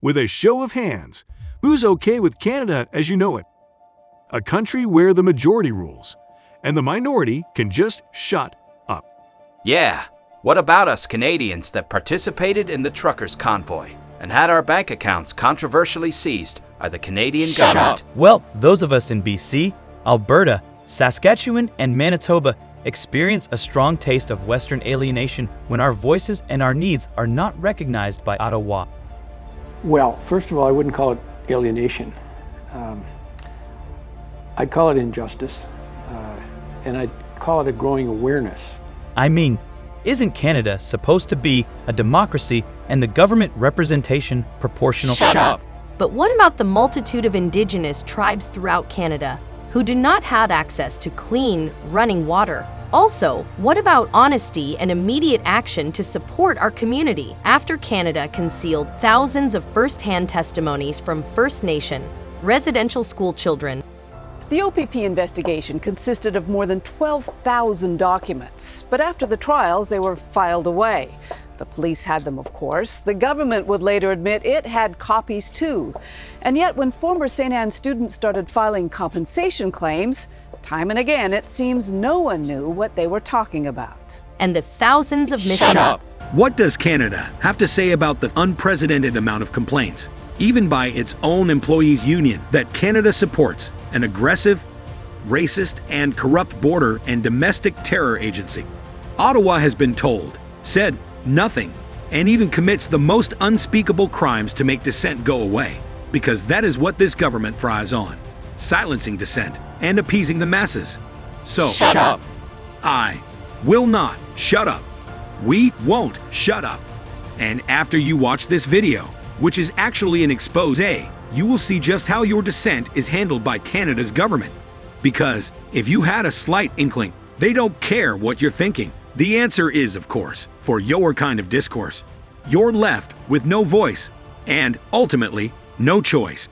with a show of hands, who's okay with Canada as you know it? A country where the majority rules, and the minority can just shut up. Yeah, what about us Canadians that participated in the truckers' convoy and had our bank accounts controversially seized by the Canadian government? Well, those of us in BC, Alberta, Saskatchewan, and Manitoba experience a strong taste of Western alienation when our voices and our needs are not recognized by Ottawa. Well, first of all, I wouldn't call it alienation. I'd call it injustice, and I'd call it a growing awareness. I mean, isn't Canada supposed to be a democracy and the government representation proportional? Shut up. But what about the multitude of Indigenous tribes throughout Canada who do not have access to clean, running water? Also, what about honesty and immediate action to support our community after Canada concealed thousands of first-hand testimonies from First Nation, residential school children? The OPP investigation consisted of more than 12,000 documents, but after the trials, they were filed away. The police had them, of course. The government would later admit it had copies too. And yet, when former St. Anne students started filing compensation claims, time and again, it seems no one knew what they were talking about. And the thousands of missing. Shut up. What does Canada have to say about the unprecedented amount of complaints, even by its own employees' union, that Canada supports an aggressive, racist, and corrupt border and domestic terror agency? Ottawa has been told, said nothing, and even commits the most unspeakable crimes to make dissent go away, because that is what this government thrives on: silencing dissent and appeasing the masses. So, shut up. I will not shut up. We won't shut up. And after you watch this video, which is actually an expose, you will see just how your dissent is handled by Canada's government. Because if you had a slight inkling, they don't care what you're thinking. The answer is, of course, for your kind of discourse, you're left with no voice and, ultimately, no choice.